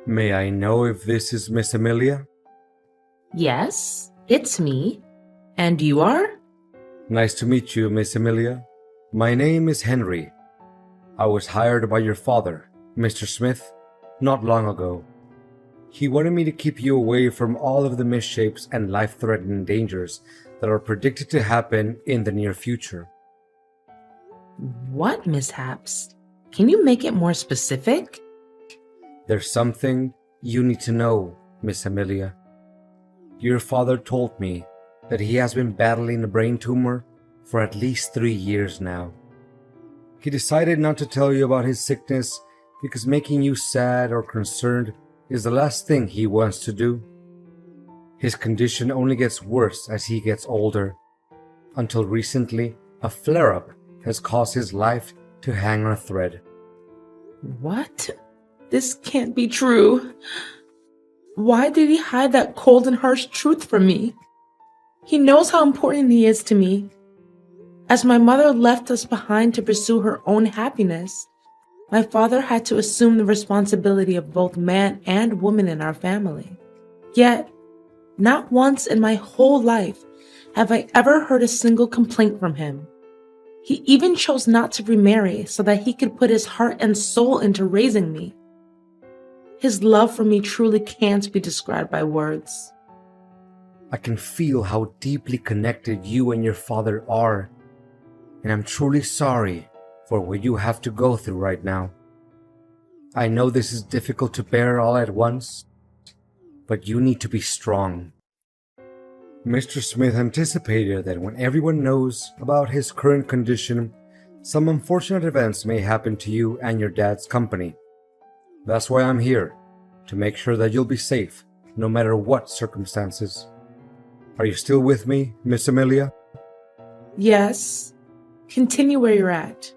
May I know if this is Miss Amelia? Yes, it's me. And you are? Nice to meet you, Miss Amelia. My name is Henry. I was hired by your father, Mr. Smith, not long ago. He wanted me to keep you away from all of the misshapes and life-threatening dangers that are predicted to happen in the near future. What mishaps? Can you make it more specific? There's something you need to know, Miss Amelia. Your father told me that he has been battling a brain tumor for at least 3 years now. He decided not to tell you about his sickness because making you sad or concerned is the last thing he wants to do. His condition only gets worse as he gets older. Until recently, a flare-up has caused his life to hang on a thread. What? This can't be true. Why did he hide that cold and harsh truth from me? He knows how important he is to me. As my mother left us behind to pursue her own happiness, my father had to assume the responsibility of both man and woman in our family. Yet, not once in my whole life have I ever heard a single complaint from him. He even chose not to remarry so that he could put his heart and soul into raising me. His love for me truly can't be described by words. I can feel how deeply connected you and your father are, and I'm truly sorry for what you have to go through right now. I know this is difficult to bear all at once, but you need to be strong. Mr. Smith anticipated that when everyone knows about his current condition, some unfortunate events may happen to you and your dad's company. That's why I'm here, to make sure that you'll be safe, no matter what circumstances. Are you still with me, Miss Amelia? Yes, continue where you're at.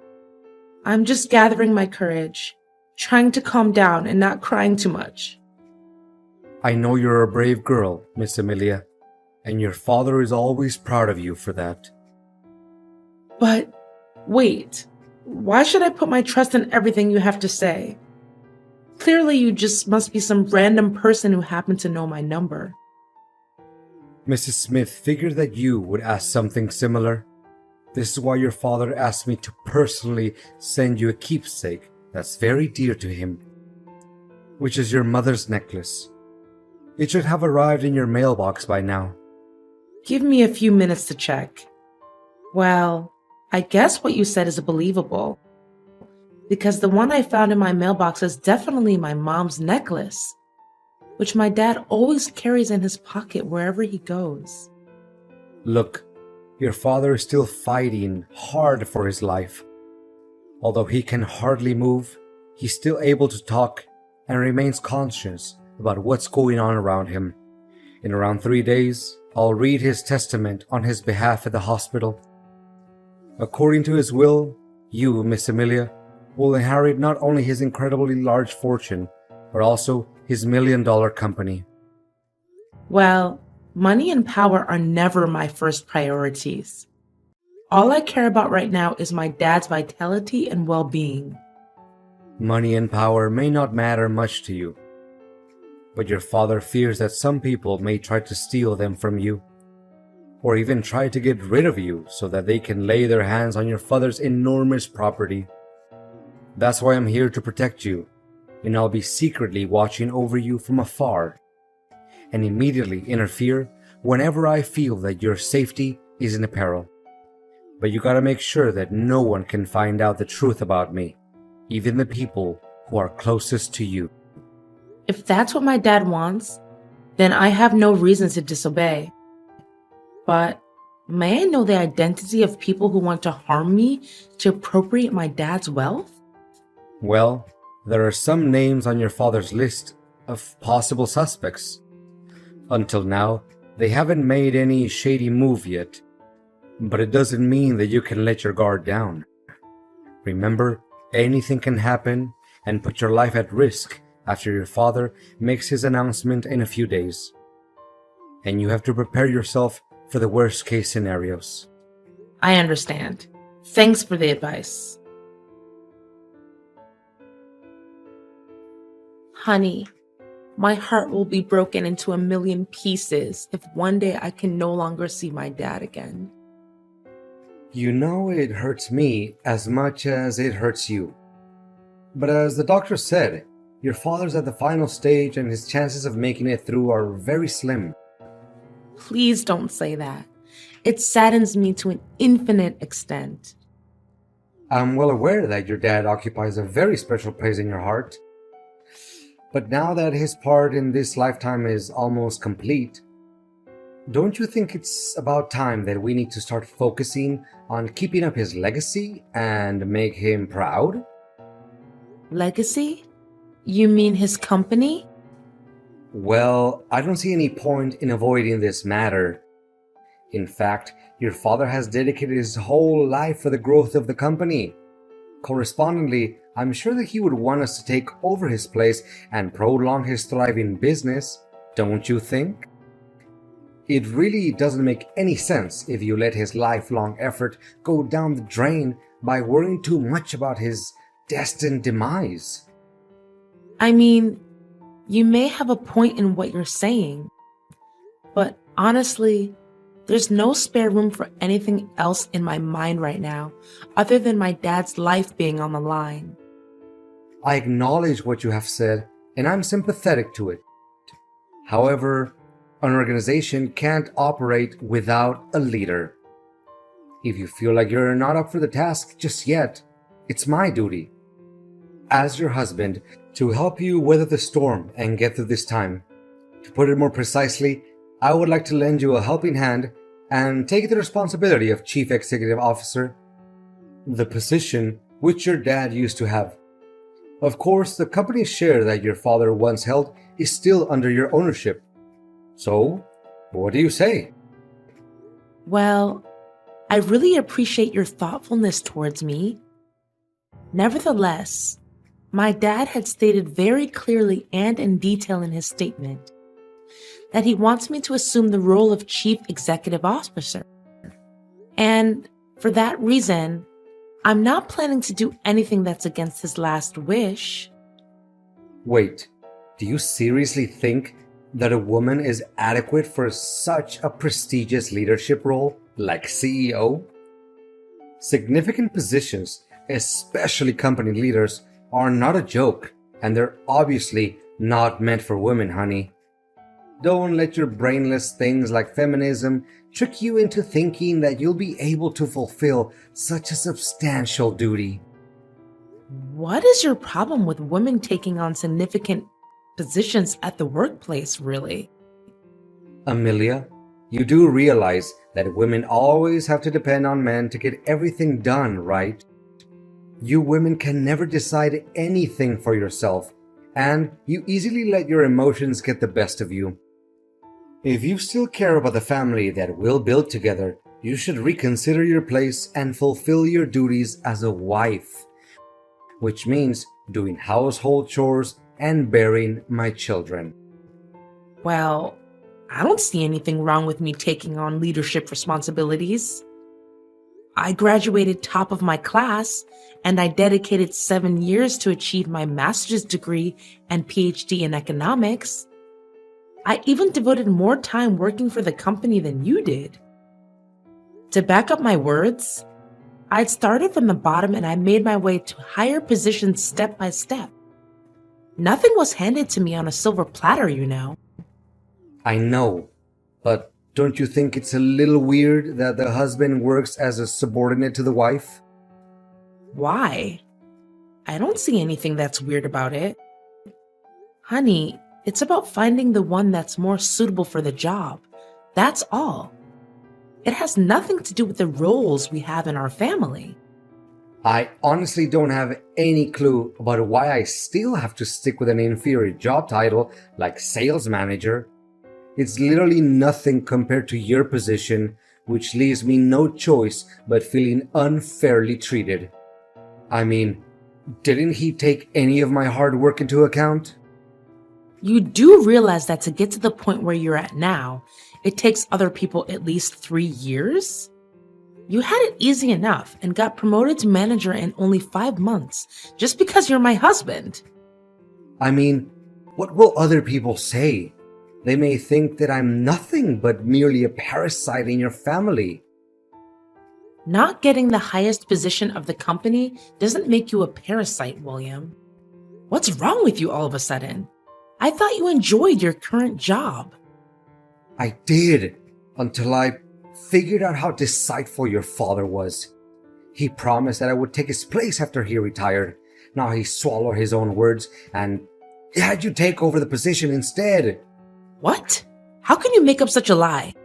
I'm just gathering my courage, trying to calm down and not crying too much. I know you're a brave girl, Miss Amelia, and your father is always proud of you for that. But wait, why should I put my trust in everything you have to say? Clearly, you just must be some random person who happened to know my number. Mrs. Smith figured that you would ask something similar. This is why your father asked me to personally send you a keepsake that's very dear to him, which is your mother's necklace. It should have arrived in your mailbox by now. Give me a few minutes to check. Well, I guess what you said is believable, because the one I found in my mailbox is definitely my mom's necklace, which my dad always carries in his pocket wherever he goes. Look, your father is still fighting hard for his life. Although he can hardly move, he's still able to talk and remains conscious about what's going on around him. In around 3 days, I'll read his testament on his behalf at the hospital. According to his will, you, Miss Amelia, will inherit not only his incredibly large fortune, but also his $1 million company. Well, money and power are never my first priorities. All I care about right now is my dad's vitality and well-being. Money and power may not matter much to you, but your father fears that some people may try to steal them from you, or even try to get rid of you so that they can lay their hands on your father's enormous property. That's why I'm here to protect you, and I'll be secretly watching over you from afar, and immediately interfere whenever I feel that your safety is in peril. But you gotta make sure that no one can find out the truth about me, even the people who are closest to you. If that's what my dad wants, then I have no reason to disobey. But may I know the identity of people who want to harm me to appropriate my dad's wealth? Well, there are some names on your father's list of possible suspects. Until now, they haven't made any shady move yet, but it doesn't mean that you can let your guard down. Remember, anything can happen and put your life at risk after your father makes his announcement in a few days. And you have to prepare yourself for the worst case scenarios. I understand. Thanks for the advice. Honey, My heart will be broken into a million pieces if one day I can no longer see my dad again. You know it hurts me as much as it hurts you. But as the doctor said, your father's at the final stage and his chances of making it through are very slim. Please don't say that. It saddens me to an infinite extent. I'm well aware that your dad occupies a very special place in your heart. But now that his part in this lifetime is almost complete, don't you think it's about time that we need to start focusing on keeping up his legacy and make him proud? Legacy? You mean his company? Well, I don't see any point in avoiding this matter. In fact, your father has dedicated his whole life for the growth of the company. Correspondingly, I'm sure that he would want us to take over his place and prolong his thriving business, don't you think? It really doesn't make any sense if you let his lifelong effort go down the drain by worrying too much about his destined demise. I mean, you may have a point in what you're saying, but honestly, there's no spare room for anything else in my mind right now other than my dad's life being on the line. I acknowledge what you have said, and I'm sympathetic to it. However, an organization can't operate without a leader. If you feel like you're not up for the task just yet, it's my duty, as your husband, to help you weather the storm and get through this time. To put it more precisely, I would like to lend you a helping hand and take the responsibility of Chief Executive Officer, the position which your dad used to have. Of course, the company's share that your father once held is still under your ownership. So, what do you say? Well, I really appreciate your thoughtfulness towards me. Nevertheless, my dad had stated very clearly and in detail in his statement that he wants me to assume the role of Chief Executive Officer. And for that reason, I'm not planning to do anything that's against his last wish. Wait, do you seriously think that a woman is adequate for such a prestigious leadership role like CEO? Significant positions, especially company leaders, are not a joke, and they're obviously not meant for women, honey. Don't let your brainless things like feminism trick you into thinking that you'll be able to fulfill such a substantial duty. What is your problem with women taking on significant positions at the workplace, really? Amelia, you do realize that women always have to depend on men to get everything done, right? You women can never decide anything for yourself, and you easily let your emotions get the best of you. If you still care about the family that we'll build together, you should reconsider your place and fulfill your duties as a wife, which means doing household chores and bearing my children. Well, I don't see anything wrong with me taking on leadership responsibilities. I graduated top of my class, and I dedicated 7 years to achieve my master's degree and PhD in economics. I even devoted more time working for the company than you did. To back up my words, I'd started from the bottom and I made my way to higher positions step by step. Nothing was handed to me on a silver platter, you know. I know, but don't you think it's a little weird that the husband works as a subordinate to the wife? Why? I don't see anything that's weird about it. Honey, it's about finding the one that's more suitable for the job. That's all. It has nothing to do with the roles we have in our family. I honestly don't have any clue about why I still have to stick with an inferior job title like sales manager. It's literally nothing compared to your position, which leaves me no choice but feeling unfairly treated. I mean, didn't he take any of my hard work into account? You do realize that to get to the point where you're at now, it takes other people at least 3 years? You had it easy enough and got promoted to manager in only 5 months just because you're my husband. I mean, What will other people say? They may think that I'm nothing but merely a parasite in your family. Not getting the highest position of the company doesn't make you a parasite, William. What's wrong with you all of a sudden? I thought you enjoyed your current job. I did, until I figured out how deceitful your father was. He promised that I would take his place after he retired. Now he swallowed his own words and had you take over the position instead. What? How can you make up such a lie?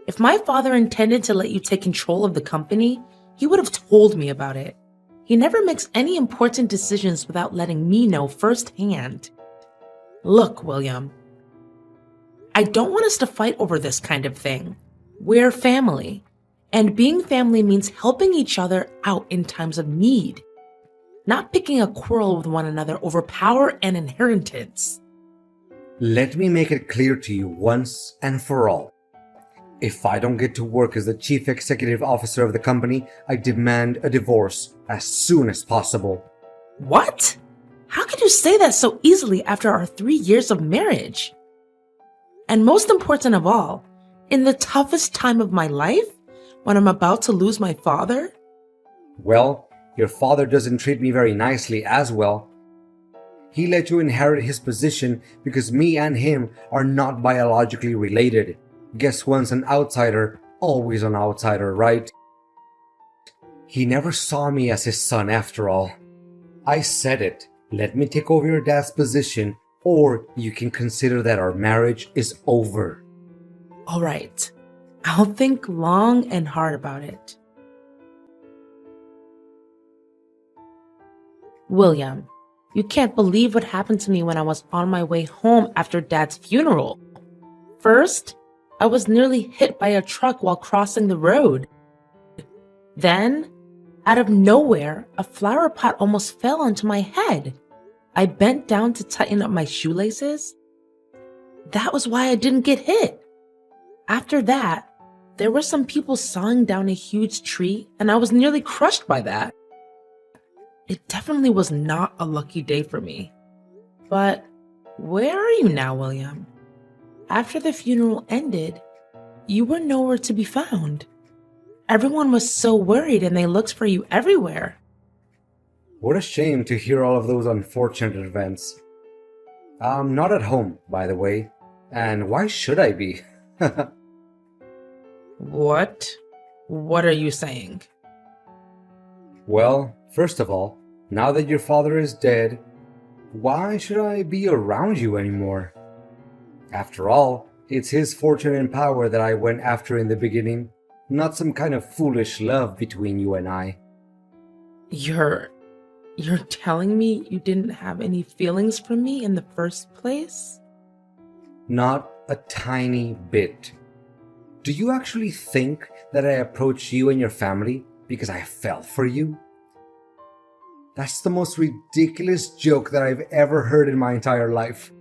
If my father intended to let you take control of the company, he would have told me about it. He never makes any important decisions without letting me know firsthand. Look, William, I don't want us to fight over this kind of thing. We're family, and being family means helping each other out in times of need, not picking a quarrel with one another over power and inheritance. Let me make it clear to you once and for all. If I don't get to work as the chief executive officer of the company, I demand a divorce as soon as possible. What? How could you say that so easily after our 3 years of marriage? And most important of all, in the toughest time of my life, when I'm about to lose my father? Well, your father doesn't treat me very nicely as well. He let you inherit his position because me and him are not biologically related. Guess once an outsider, always an outsider, right? He never saw me as his son after all. I said it. Let me take over your dad's position, or you can consider that our marriage is over. All right, I'll think long and hard about it. William, you can't believe what happened to me when I was on my way home after Dad's funeral. First, I was nearly hit by a truck while crossing the road. Then, out of nowhere, a flower pot almost fell onto my head. I bent down to tighten up my shoelaces. That was why I didn't get hit. After that, there were some people sawing down a huge tree, and I was nearly crushed by that. It definitely was not a lucky day for me. But where are you now, William? After the funeral ended, you were nowhere to be found. Everyone was so worried and they looked for you everywhere. What a shame to hear all of those unfortunate events. I'm not at home, by the way. And why should I be? What? What are you saying? Well, first of all, now that your father is dead, why should I be around you anymore? After all, it's his fortune and power that I went after in the beginning, not some kind of foolish love between you and I. You're telling me you didn't have any feelings for me in the first place? Not a tiny bit. Do you actually think that I approached you and your family because I fell for you? That's the most ridiculous joke that I've ever heard in my entire life.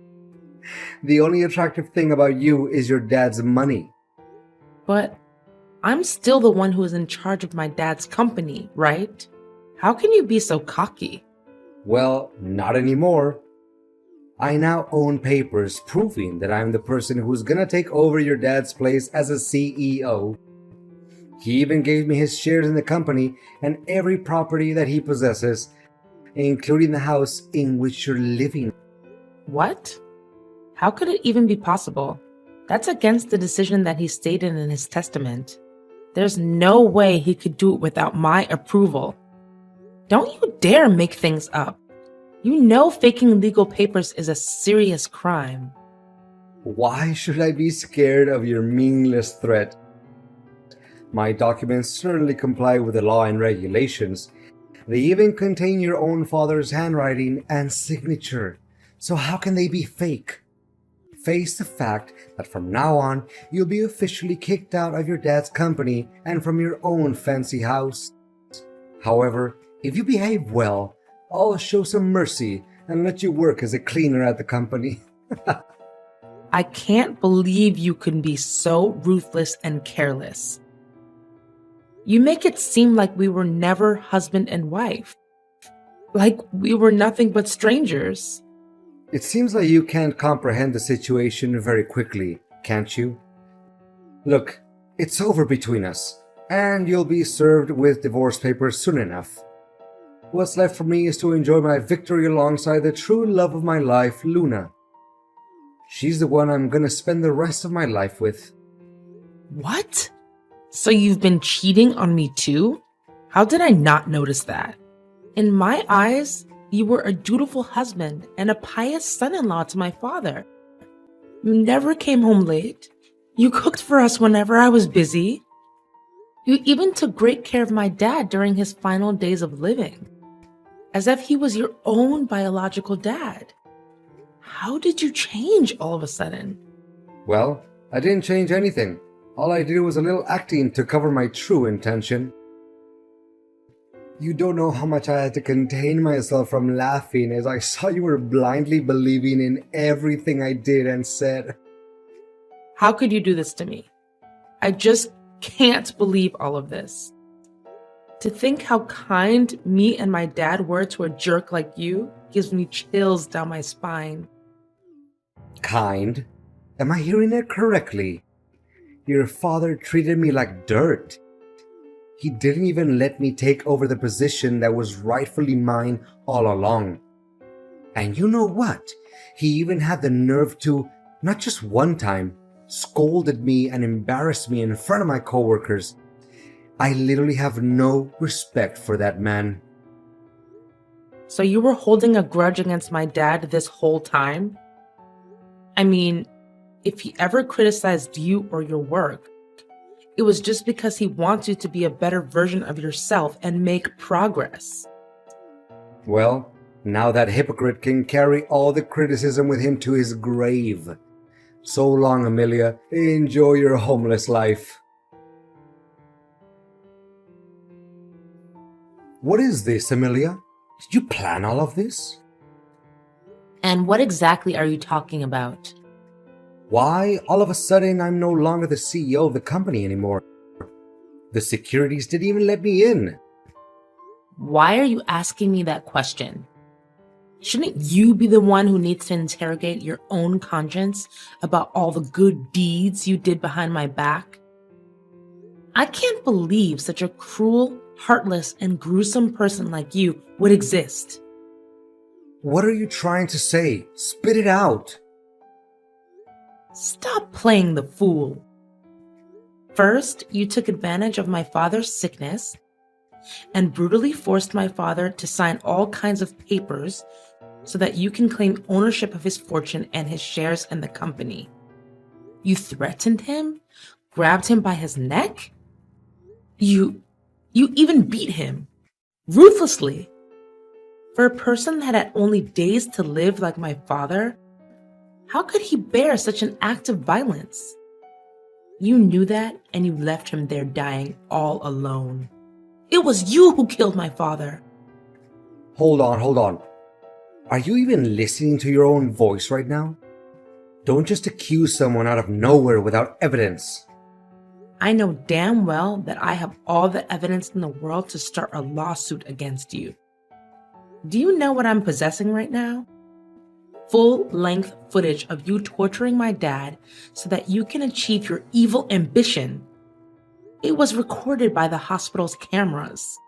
The only attractive thing about you is your dad's money. But I'm still the one who is in charge of my dad's company, right? How can you be so cocky? Well, not anymore. I now own papers proving that I'm the person who's gonna take over your dad's place as a CEO. He even gave me his shares in the company and every property that he possesses, including the house in which you're living. What? How could it even be possible? That's against the decision that he stated in his testament. There's no way he could do it without my approval. Don't you dare make things up. You know faking legal papers is a serious crime. Why should I be scared of your meaningless threat? My documents certainly comply with the law and regulations. They even contain your own father's handwriting and signature. So how can they be fake? Face the fact that from now on, you'll be officially kicked out of your dad's company and from your own fancy house. However, if you behave well, I'll show some mercy and let you work as a cleaner at the company. I can't believe you can be so ruthless and careless. You make it seem like we were never husband and wife. Like we were nothing but strangers. It seems like you can't comprehend the situation very quickly, can't you? Look, it's over between us, and you'll be served with divorce papers soon enough. What's left for me is to enjoy my victory alongside the true love of my life, Luna. She's the one I'm gonna spend the rest of my life with. What? So you've been cheating on me too? How did I not notice that? In my eyes, you were a dutiful husband and a pious son-in-law to my father. You never came home late. You cooked for us whenever I was busy. You even took great care of my dad during his final days of living, as if he was your own biological dad. How did you change all of a sudden? Well, I didn't change anything. All I did was a little acting to cover my true intention. You don't know how much I had to contain myself from laughing as I saw you were blindly believing in everything I did and said. How could you do this to me? I just can't believe all of this. To think how kind me and my dad were to a jerk like you gives me chills down my spine. Kind? Am I hearing it correctly? Your father treated me like dirt. He didn't even let me take over the position that was rightfully mine all along. And you know what? He even had the nerve to, not just one time, scolded me and embarrassed me in front of my coworkers. I literally have no respect for that man. So you were holding a grudge against my dad this whole time? I mean, if he ever criticized you or your work, it was just because he wants you to be a better version of yourself and make progress. Well, now that hypocrite can carry all the criticism with him to his grave. So long, Amelia. Enjoy your homeless life. What is this, Amelia? Did you plan all of this? And what exactly are you talking about? Why, all of a sudden, I'm no longer the CEO of the company anymore. The securities didn't even let me in. Why are you asking me that question? Shouldn't you be the one who needs to interrogate your own conscience about all the good deeds you did behind my back? I can't believe such a cruel, heartless, and gruesome person like you would exist. What are you trying to say? Spit it out. Stop playing the fool. First, you took advantage of my father's sickness and brutally forced my father to sign all kinds of papers so that you can claim ownership of his fortune and his shares in the company. You threatened him, grabbed him by his neck. You even beat him, ruthlessly. For a person that had only days to live like my father, how could he bear such an act of violence? You knew that, and you left him there dying all alone. It was you who killed my father. Hold on. Are you even listening to your own voice right now? Don't just accuse someone out of nowhere without evidence. I know damn well that I have all the evidence in the world to start a lawsuit against you. Do you know what I'm possessing right now? Full-length footage of you torturing my dad so that you can achieve your evil ambition. It was recorded by the hospital's cameras.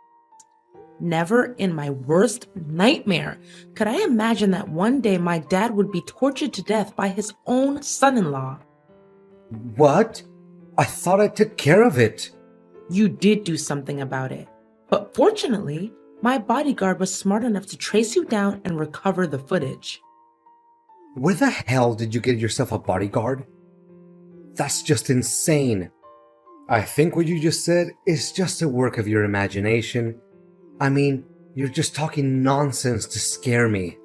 Never in my worst nightmare could I imagine that one day my dad would be tortured to death by his own son-in-law. What? I thought I took care of it. You did do something about it. But fortunately, my bodyguard was smart enough to trace you down and recover the footage. Where the hell did you get yourself a bodyguard? That's just insane. I think what you just said is just a work of your imagination. I mean, you're just talking nonsense to scare me.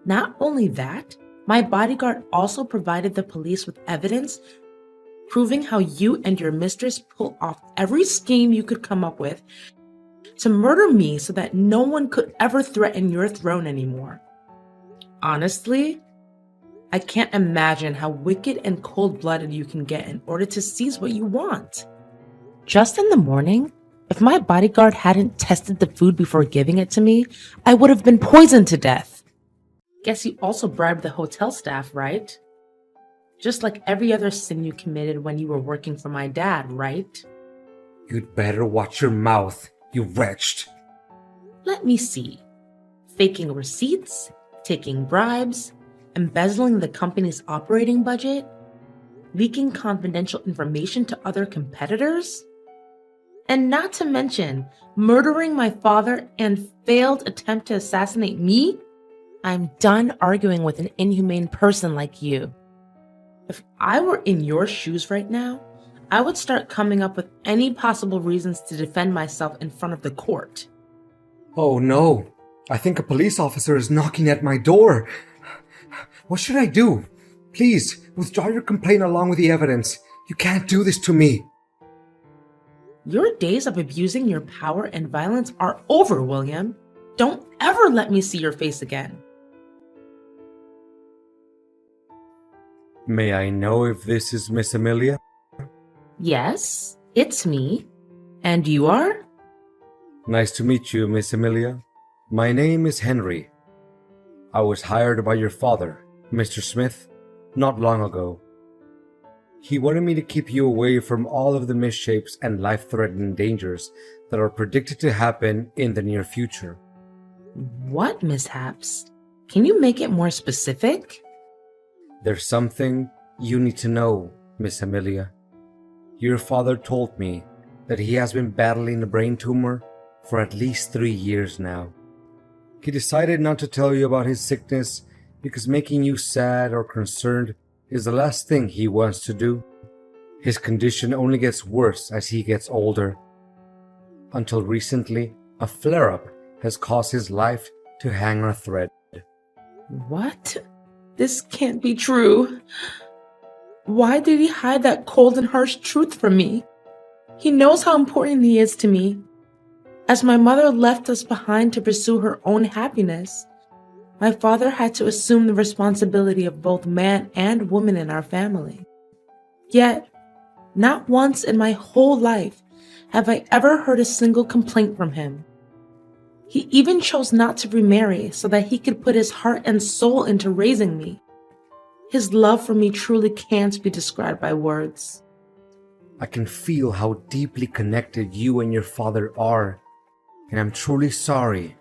Not only that, my bodyguard also provided the police with evidence proving how you and your mistress pull off every scheme you could come up with to murder me so that no one could ever threaten your throne anymore. Honestly, I can't imagine how wicked and cold-blooded you can get in order to seize what you want. Just in the morning, if my bodyguard hadn't tested the food before giving it to me, I would have been poisoned to death. Guess you also bribed the hotel staff, right? Just like every other sin you committed when you were working for my dad, right? You'd better watch your mouth, you wretched. Let me see. Faking receipts, taking bribes, embezzling the company's operating budget, leaking confidential information to other competitors, and not to mention murdering my father and failed attempt to assassinate me? I'm done arguing with an inhumane person like you. If I were in your shoes right now, I would start coming up with any possible reasons to defend myself in front of the court. Oh no, I think a police officer is knocking at my door. What should I do? Please, withdraw your complaint along with the evidence. You can't do this to me. Your days of abusing your power and violence are over, William. Don't ever let me see your face again. May I know if this is Miss Amelia? Yes, it's me. And you are? Nice to meet you, Miss Amelia. My name is Henry. I was hired by your father, Mr. Smith, not long ago. He wanted me to keep you away from all of the misshapes and life-threatening dangers that are predicted to happen in the near future. What mishaps? Can you make it more specific? There's something you need to know, Miss Amelia. Your father told me that he has been battling a brain tumor for at least 3 years now. He decided not to tell you about his sickness because making you sad or concerned is the last thing he wants to do. His condition only gets worse as he gets older. Until recently, a flare-up has caused his life to hang on a thread. What? This can't be true. Why did he hide that cold and harsh truth from me? He knows how important he is to me. As my mother left us behind to pursue her own happiness, my father had to assume the responsibility of both man and woman in our family. Yet, not once in my whole life have I ever heard a single complaint from him. He even chose not to remarry so that he could put his heart and soul into raising me. His love for me truly can't be described by words. I can feel how deeply connected you and your father are, and I'm truly sorry